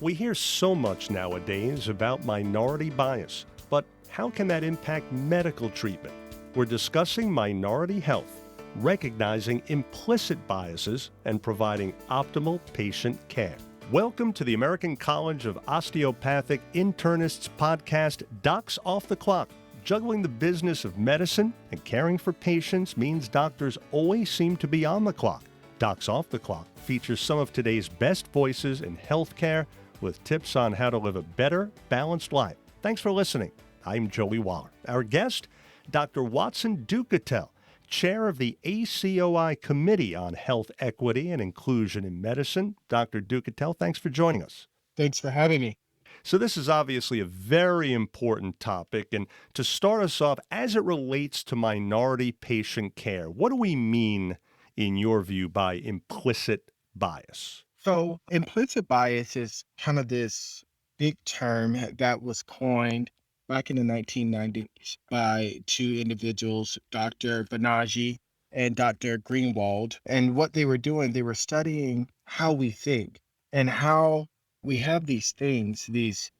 We hear so much nowadays about minority bias, but how can that impact medical treatment? We're discussing minority health, recognizing implicit biases, and providing optimal patient care. Welcome to the American College of Osteopathic Internists podcast, Docs Off the Clock. Juggling the business of medicine and caring for patients means doctors always seem to be on the clock. Docs Off the Clock features some of today's best voices in healthcare with tips on how to live a better, balanced life. Thanks for listening. I'm Joey Waller. Our guest, Dr. Watson Ducatel, chair of the ACOI Committee on Health Equity and Inclusion in Medicine. Dr. Ducatel, thanks for joining us. Thanks for having me. So this is obviously a very important topic. And to start us off, as it relates to minority patient care, what do we mean, in your view, by implicit bias? So implicit bias is kind of this big term that was coined back in the 1990s by two individuals, Dr. Banaji and Dr. Greenwald. And what they were doing, they were studying how we think and how we have these things, these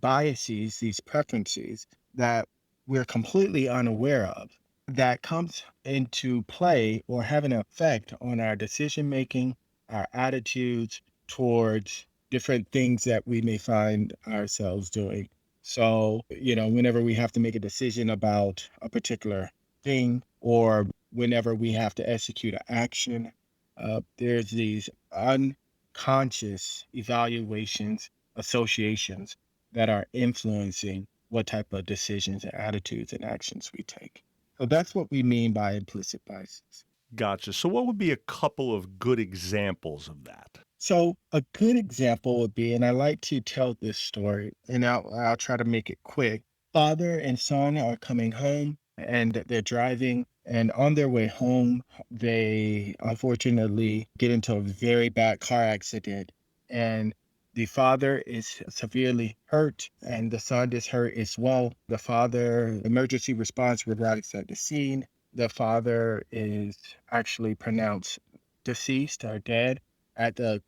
biases, these preferences that we're completely unaware of that comes into play or have an effect on our decision making, our attitudes towards different things that we may find ourselves doing. So, whenever we have to make a decision about a particular thing or whenever we have to execute an action, there's these unconscious evaluations, associations that are influencing what type of decisions and attitudes and actions we take. So that's what we mean by implicit biases. Gotcha. So what would be a couple of good examples of that? So a good example would be, and I like to tell this story, and I'll try to make it quick. Father and son are coming home and they're driving, and on their way home, they unfortunately get into a very bad car accident. And the father is severely hurt and the son is hurt as well. The father, emergency response arrives at the scene. The father is actually pronounced deceased or dead at the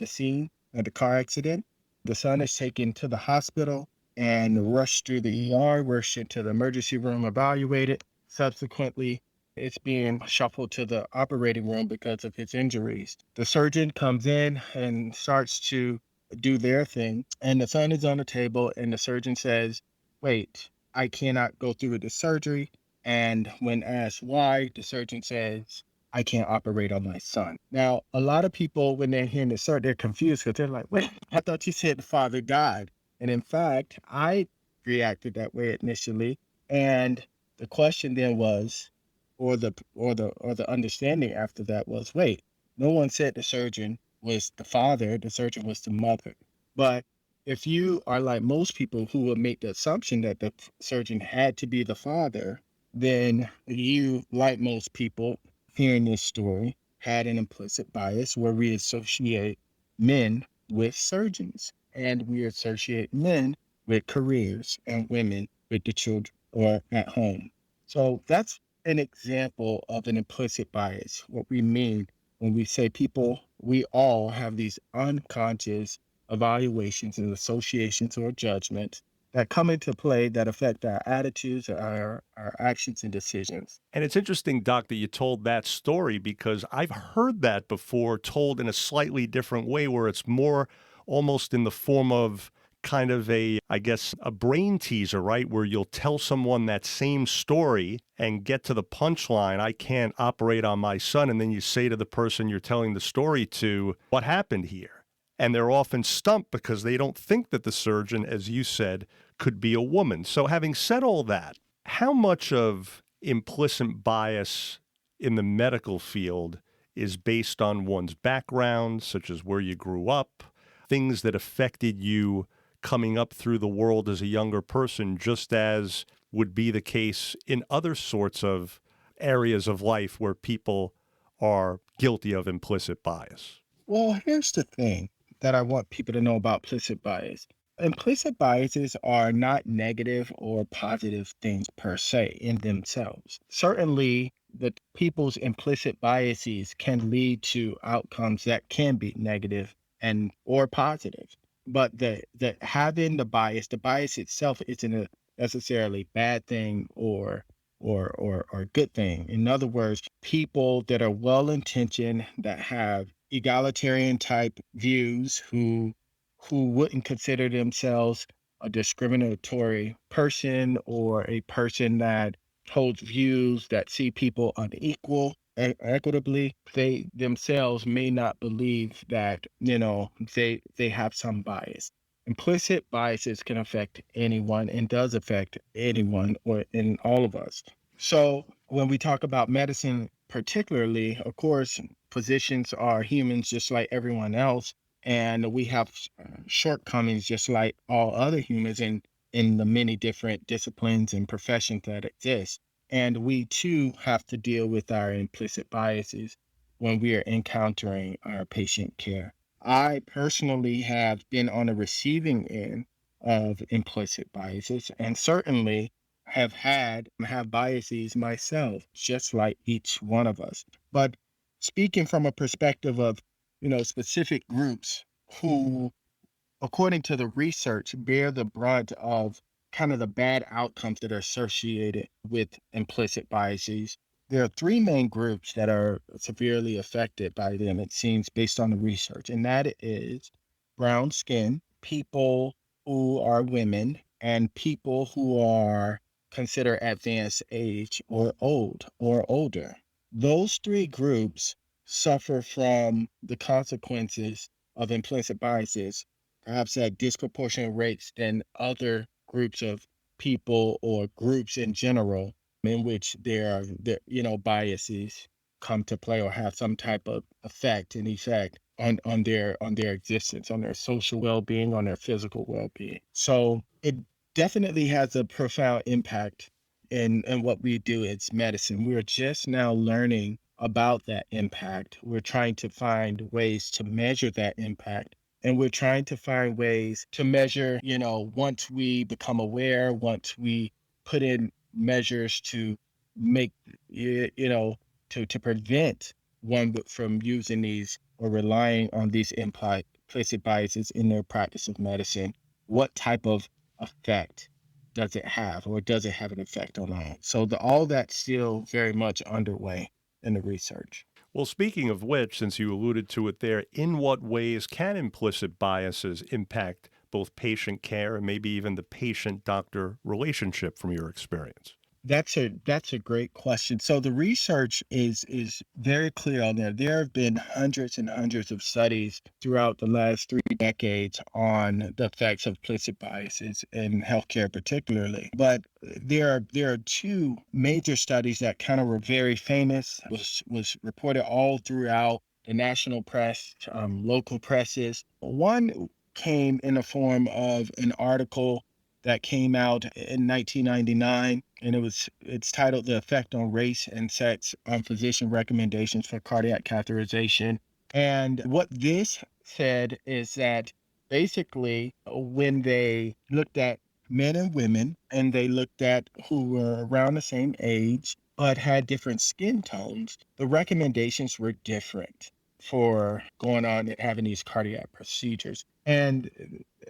scene of the car accident. The son is taken to the hospital and rushed through the ER, rushed into the emergency room, evaluated. Subsequently, it's being shuffled to the operating room because of his injuries. The surgeon comes in and starts to do their thing, and the son is on the table, and the surgeon says, "Wait, I cannot go through with the surgery." And when asked why, the surgeon says, "I can't operate on my son." Now, a lot of people, when they're hearing this, they're confused because they're like, "Wait, I thought you said the father died." And in fact, I reacted that way initially. And the question then was, or the understanding after that was, wait, no one said the surgeon was the father, the surgeon was the mother. But if you are like most people who would make the assumption that the surgeon had to be the father, then you, like most people hearing this story, had an implicit bias where we associate men with surgeons and we associate men with careers and women with the children or at home. So that's an example of an implicit bias, what we mean when we say people, we all have these unconscious evaluations and associations or judgments that come into play that affect our attitudes, our actions and decisions. And it's interesting, Doc, that you told that story because I've heard that before told in a slightly different way where it's more almost in the form of kind of a brain teaser, right? Where you'll tell someone that same story and get to the punchline, "I can't operate on my son." And then you say to the person you're telling the story to, "What happened here?" And they're often stumped because they don't think that the surgeon, as you said, could be a woman. So having said all that, how much of implicit bias in the medical field is based on one's background, such as where you grew up, things that affected you coming up through the world as a younger person, just as would be the case in other sorts of areas of life where people are guilty of implicit bias? Well, here's the thing that I want people to know about implicit bias. Implicit biases are not negative or positive things per se in themselves. Certainly, the people's implicit biases can lead to outcomes that can be negative and or positive. but the having the bias itself isn't a necessarily bad thing or good thing. In other words, people that are well intentioned, that have egalitarian type views, who wouldn't consider themselves a discriminatory person or a person that holds views that see people unequal equitably, they themselves may not believe that, they have some bias. Implicit biases can affect anyone and does affect anyone or in all of us. So when we talk about medicine particularly, of course, physicians are humans just like everyone else, and we have shortcomings just like all other humans in the many different disciplines and professions that exist. And we too have to deal with our implicit biases when we are encountering our patient care. I personally have been on the receiving end of implicit biases and certainly have biases myself, just like each one of us. But speaking from a perspective of, specific groups who, according to the research, bear the brunt of kind of the bad outcomes that are associated with implicit biases. There are three main groups that are severely affected by them, it seems, based on the research, and that is brown skin, people who are women, and people who are considered advanced age or old or older. Those three groups suffer from the consequences of implicit biases perhaps at disproportionate rates than other groups of people or groups in general in which biases come to play or have some type of effect on their existence, on their social well-being, on their physical well-being. So it definitely has a profound impact in what we do as medicine. We're just now learning about that impact. We're trying to find ways to measure that impact, and we're trying to find ways to measure, once we become aware, once we put in measures to make, to prevent from using these or relying on these implicit biases in their practice of medicine, what type of effect does it have, or does it have an effect on all? So all that's still very much underway in the research. Well, speaking of which, since you alluded to it there, in what ways can implicit biases impact both patient care and maybe even the patient doctor relationship from your experience? That's a great question. So the research is very clear on there. There have been hundreds and hundreds of studies throughout the last 3 decades on the effects of implicit biases in healthcare, particularly. But there are two major studies that kind of were very famous. Was reported all throughout the national press, local presses. One came in the form of an article that came out in 1999, and it's titled "The Effect on Race and Sex on Physician Recommendations for Cardiac Catheterization." And what this said is that basically, when they looked at men and women, and they looked at who were around the same age but had different skin tones, the recommendations were different for going on and having these cardiac procedures. And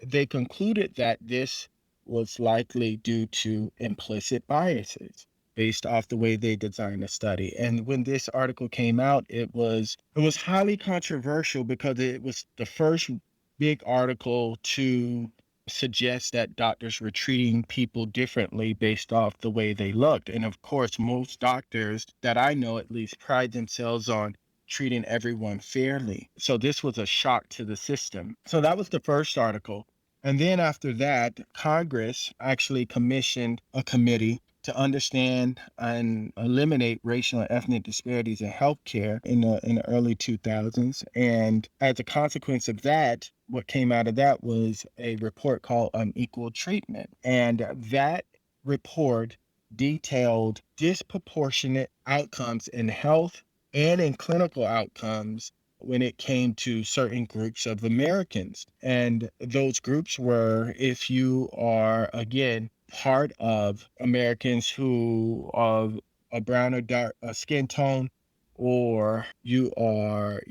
they concluded that this was likely due to implicit biases based off the way they designed the study. And when this article came out, it was highly controversial because it was the first big article to suggest that doctors were treating people differently based off the way they looked. And of course, most doctors that I know at least pride themselves on treating everyone fairly. So this was a shock to the system. So that was the first article. And then after that, Congress actually commissioned a committee to understand and eliminate racial and ethnic disparities in healthcare in the early 2000s. And as a consequence of that, what came out of that was a report called Unequal Treatment. And that report detailed disproportionate outcomes in health and in clinical outcomes when it came to certain groups of Americans. And those groups were, if you are, again, part of Americans who are a brown or dark skin tone, or you are,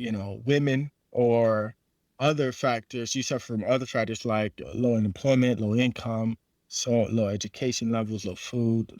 women, or other factors. You suffer from other factors like low unemployment, low income, so low education levels, low food,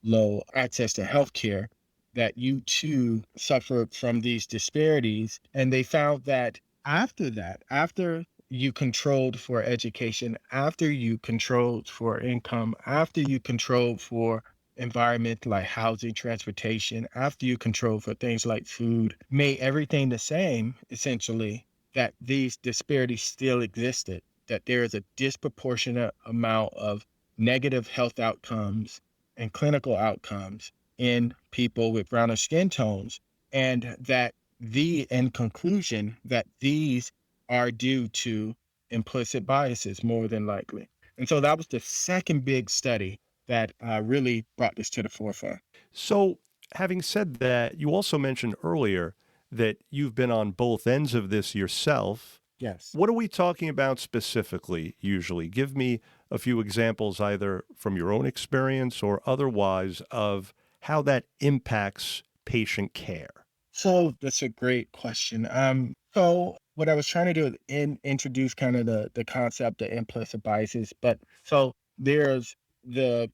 low access to healthcare. That you too suffer from these disparities, and they found that after you controlled for education, after you controlled for income, after you controlled for environment like housing, transportation, after you control for things like food, made everything the same, essentially, that these disparities still existed, that there is a disproportionate amount of negative health outcomes and clinical outcomes in people with browner skin tones, and that in conclusion, that these are due to implicit biases more than likely. And so that was the second big study that really brought this to the forefront. So, having said that, you also mentioned earlier that you've been on both ends of this yourself. Yes. What are we talking about specifically, usually? Give me a few examples, either from your own experience or otherwise, of how that impacts patient care. So that's a great question. So what I was trying to do is introduce kind of the concept of implicit biases, but so there's the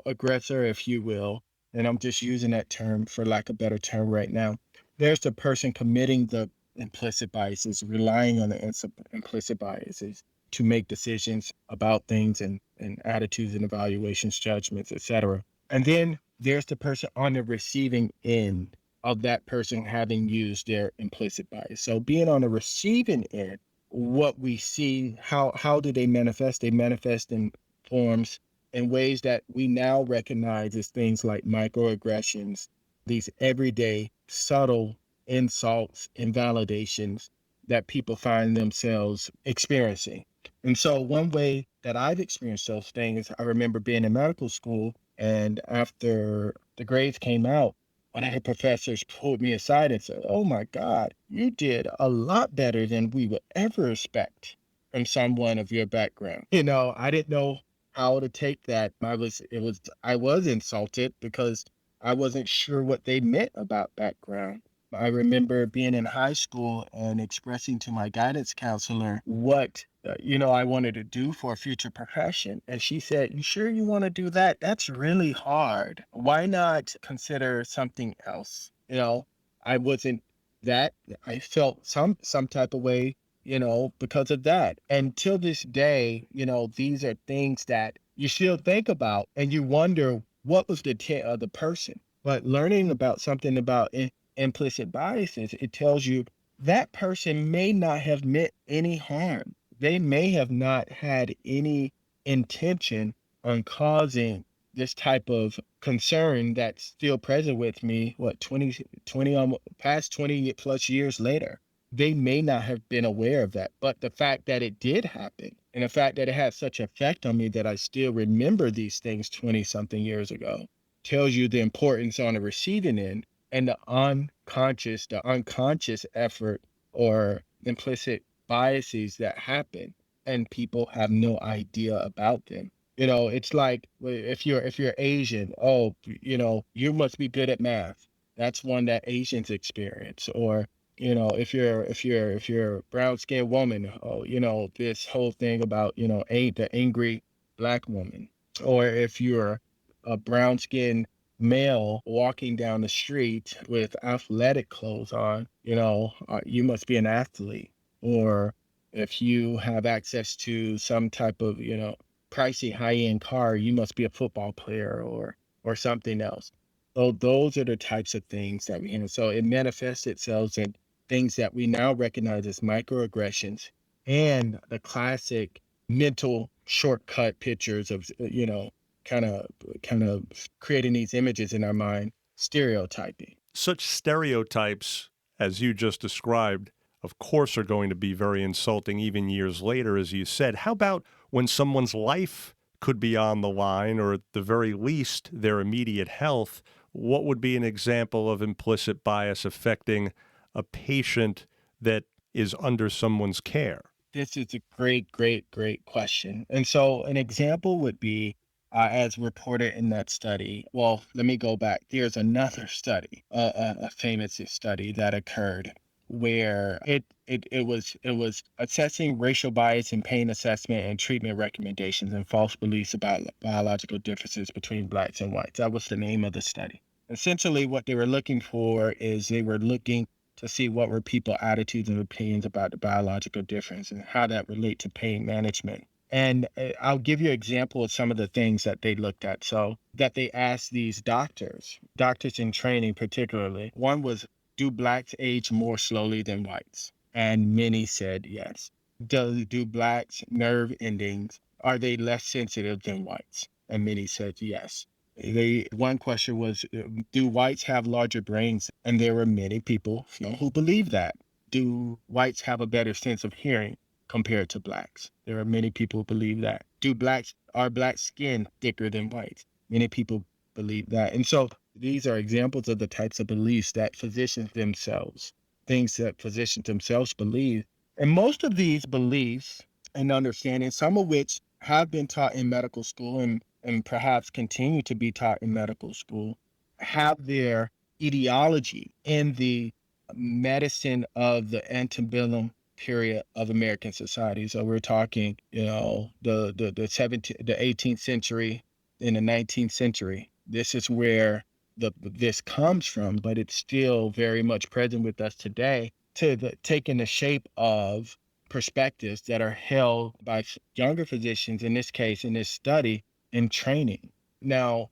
aggressor, if you will, and I'm just using that term for lack of a better term right now. There's the person committing the implicit biases, relying on the implicit biases to make decisions about things and attitudes and evaluations, judgments, etc. And then there's the person on the receiving end of that person having used their implicit bias. So being on the receiving end, what we see, how do they manifest? They manifest in forms in ways that we now recognize as things like microaggressions, these everyday subtle insults, invalidations that people find themselves experiencing. And so one way that I've experienced those things, I remember being in medical school, and after the grades came out, one of the professors pulled me aside and said, "Oh my God, you did a lot better than we would ever expect from someone of your background." I didn't know how to take that. I was insulted because I wasn't sure what they meant about background. I remember being in high school and expressing to my guidance counselor what I wanted to do for a future profession. And she said, "You sure you want to do that? That's really hard. Why not consider something else?" I wasn't that I felt some type of way, because of that. And till this day, these are things that you still think about and you wonder what was the intent of the person. But learning about something about implicit biases, it tells you that person may not have meant any harm. They may have not had any intention on causing this type of concern that's still present with me, what, 20 past 20 plus years later. They may not have been aware of that. But the fact that it did happen and the fact that it had such effect on me that I still remember these things 20 something years ago tells you the importance on the receiving end and the unconscious effort or implicit biases that happen and people have no idea about them. It's like if you're Asian, oh, you must be good at math. That's one that Asians experience. Or, if you're a brown skinned woman, oh, this whole thing about, the angry black woman. Or if you're a brown skinned male walking down the street with athletic clothes on, you must be an athlete. Or if you have access to some type of, pricey high-end car, you must be a football player or something else. So those are the types of things that we handle. So it manifests itself in things that we now recognize as microaggressions and the classic mental shortcut pictures of, kind of kind of creating these images in our mind, stereotyping. Such stereotypes, as you just described, of course, are going to be very insulting even years later, as you said. How about when someone's life could be on the line, or at the very least, their immediate health? What would be an example of implicit bias affecting a patient that is under someone's care? This is a great, great, great question. And so an example would be, as reported in that study. Well, let me go back. There's another study, a famous study that occurred. where it was assessing racial bias in pain assessment and treatment recommendations and false beliefs about biological differences between blacks and whites. That was the name of the study. Essentially, what they were looking for is they were looking to see what were people attitudes and opinions about the biological difference and how that relate to pain management. And I'll give you an example of some of the things that they looked at. So that they asked these doctors in training particularly. One was, do blacks age more slowly than whites? And many said yes. Do blacks nerve endings, are they less sensitive than whites? And many said yes. One question was, do whites have larger brains? And there were many people, who believe that. Do whites have a better sense of hearing compared to blacks? There are many people who believe that. Are black skin thicker than whites? Many people believe that. And so these are examples of the types of beliefs that physicians themselves, things that physicians themselves believe. And most of these beliefs and understanding, some of which have been taught in medical school and perhaps continue to be taught in medical school, have their etiology in the medicine of the antebellum period of American society. So we're talking, the 18th century, in the 19th century. This is where this comes from, but it's still very much present with us today, taking the shape of perspectives that are held by younger physicians, in this case, in this study, in training. Now,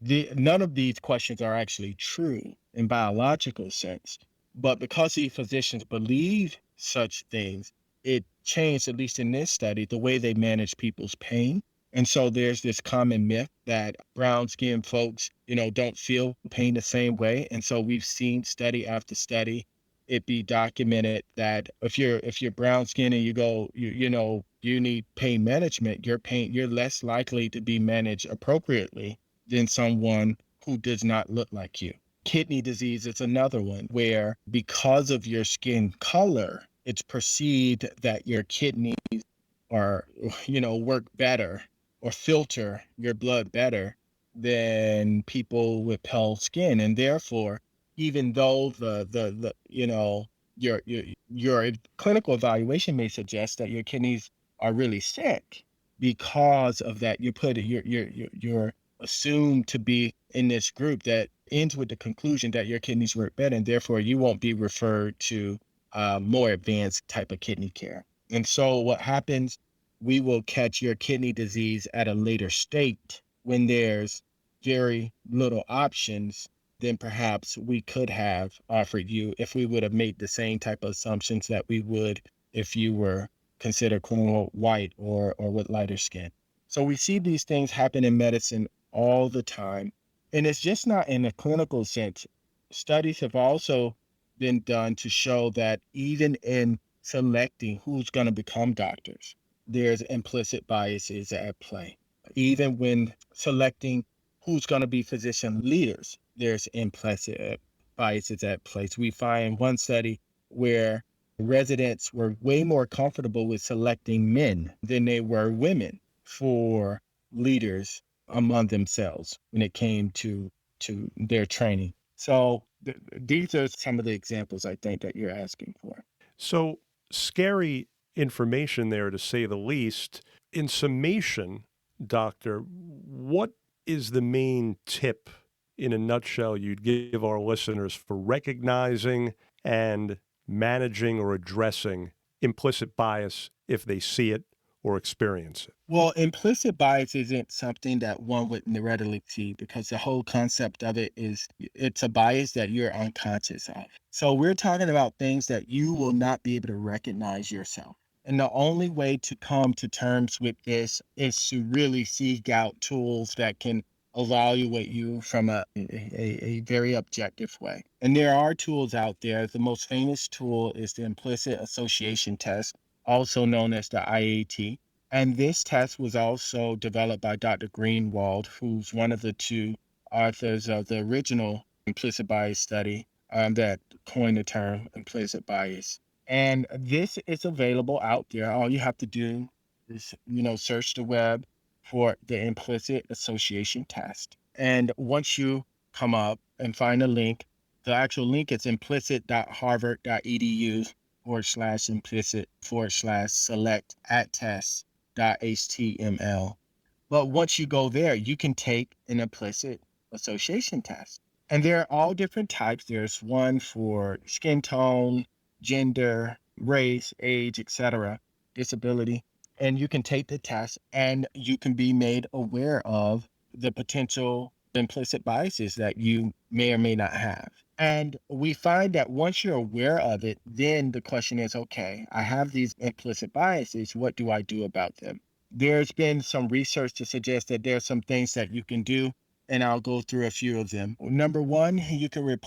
none of these questions are actually true in biological sense, but because these physicians believe such things, it changed, at least in this study, the way they manage people's pain. And so there's this common myth that brown skinned folks, don't feel pain the same way. And so we've seen study after study it be documented that if you're brown skinned and you need pain management, you're less likely to be managed appropriately than someone who does not look like you. Kidney disease is another one where, because of your skin color, it's perceived that your kidneys are, work better or filter your blood better than people with pale skin. And therefore, even though your clinical evaluation may suggest that your kidneys are really sick, because of that, you're assumed to be in this group that ends with the conclusion that your kidneys work better, and therefore you won't be referred to more advanced type of kidney care. And so what happens, we will catch your kidney disease at a later state when there's very little options than perhaps we could have offered you if we would have made the same type of assumptions that we would if you were considered quote unquote white or with lighter skin. So we see these things happen in medicine all the time. And it's just not in a clinical sense. Studies have also been done to show that even in selecting who's going to become doctors, there's implicit biases at play. Even when selecting who's going to be physician leaders, there's implicit biases at play. So we find one study where residents were way more comfortable with selecting men than they were women for leaders among themselves when it came to their training. So these are some of the examples I think that you're asking for. So scary information there, to say the least. In summation, Doctor, what is the main tip in a nutshell you'd give our listeners for recognizing and managing or addressing implicit bias if they see it or experience it? Well, implicit bias isn't something that one would readily see because the whole concept of it is it's a bias that you're unconscious of. So we're talking about things that you will not be able to recognize yourself. And the only way to come to terms with this is to really seek out tools that can evaluate you from a very objective way. And there are tools out there. The most famous tool is the implicit association test, also known as the IAT. And this test was also developed by Dr. Greenwald, who's one of the two authors of the original implicit bias study that coined the term implicit bias. And this is available out there. All you have to do is, search the web for the implicit association test. And once you come up and find a link, The actual link is implicit.harvard.edu/implicit/select at test.html. But once you go there, you can take an implicit association test. And there are all different types. There's one for skin tone, gender, race, age, etc., disability. And you can take the test and you can be made aware of the potential implicit biases that you may or may not have. And we find that once you're aware of it, then the question is, okay, I have these implicit biases. What do I do about them? There's been some research to suggest that there's some things that you can do, and I'll go through a few of them. Number one, you can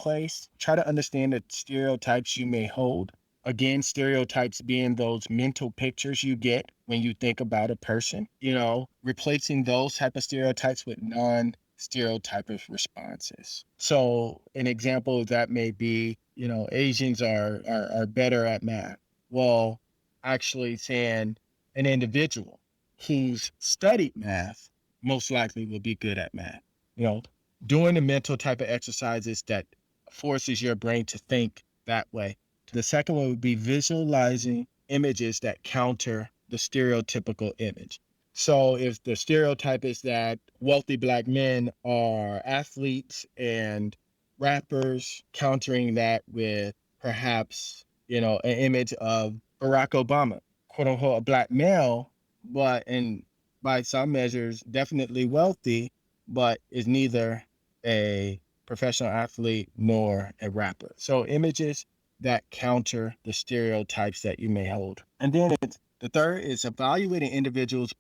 try to understand the stereotypes you may hold. Again, stereotypes being those mental pictures you get when you think about a person, replacing those type of stereotypes with non-stereotypic responses. So an example of that may be, Asians are better at math. Well, actually saying an individual who's studied math most likely will be good at math. You know, doing the mental type of exercises that forces your brain to think that way. The second one would be visualizing images that counter the stereotypical image. So if the stereotype is that wealthy black men are athletes and rappers, countering that with perhaps, an image of Barack Obama, quote unquote, a black male, but in by some measures definitely wealthy, but is neither a professional athlete nor a rapper. So images that counter the stereotypes that you may hold. And then the third is evaluating individuals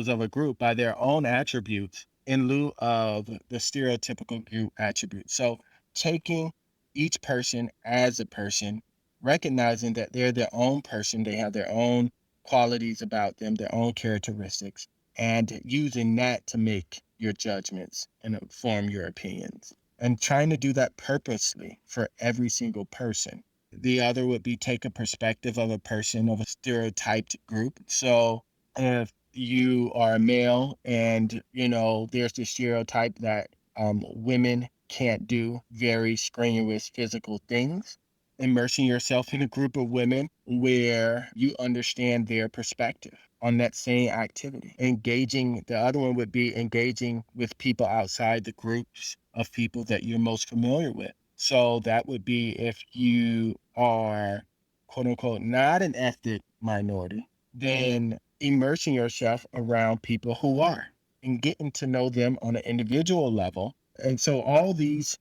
of a group by their own attributes in lieu of the stereotypical group attributes. So taking each person as a person, recognizing that they're their own person, they have their own qualities about them, their own characteristics, and using that to make your judgments and form your opinions. And trying to do that purposely for every single person. The other would be take a perspective of a person of a stereotyped group. So if you are a male and, there's the stereotype that women can't do very strenuous physical things, immersing yourself in a group of women where you understand their perspective on that same activity. The other one would be engaging with people outside the groups of people that you're most familiar with. So that would be if you are, quote unquote, not an ethnic minority, then immersing yourself around people who are and getting to know them on an individual level. And so all these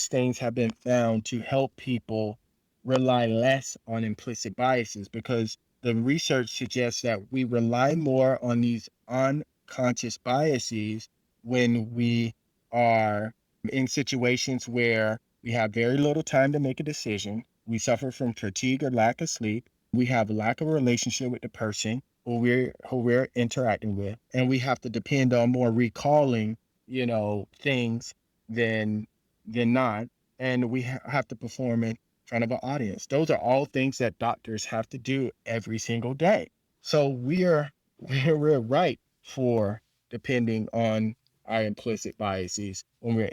things have been found to help people rely less on implicit biases because the research suggests that we rely more on these unconscious biases when we are in situations where we have very little time to make a decision. We suffer from fatigue or lack of sleep. We have a lack of a relationship with the person who we're interacting with, and we have to depend on more recalling, things than not, and we have to perform in front of an audience. Those are all things that doctors have to do every single day. So we're right for depending on our implicit biases when we're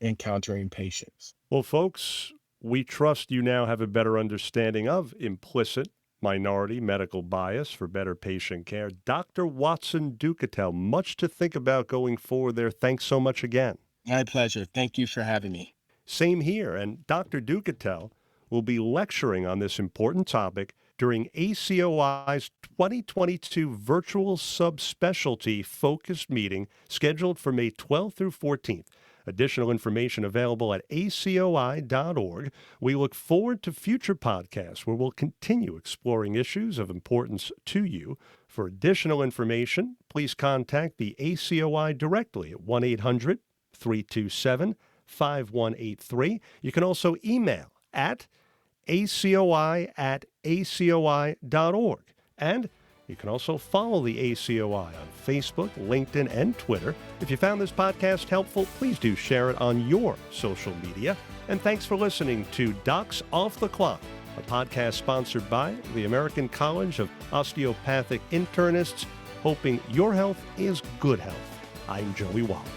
encountering patients. Well, folks, we trust you now have a better understanding of implicit minority medical bias for better patient care. Dr. Watson Ducatel, much to think about going forward there. Thanks so much again. My pleasure. Thank you for having me. Same here, and Dr. Ducatel will be lecturing on this important topic during ACOI's 2022 virtual subspecialty focused meeting scheduled for May 12th through 14th. Additional information available at acoi.org. We look forward to future podcasts where we'll continue exploring issues of importance to you. For additional information, please contact the ACOI directly at 1-800-327-5183. You can also email at acoi@acoi.org. And you can also follow the ACOI on Facebook, LinkedIn, and Twitter. If you found this podcast helpful, please do share it on your social media. And thanks for listening to Docs Off the Clock, a podcast sponsored by the American College of Osteopathic Internists, hoping your health is good health. I'm Joey Wald.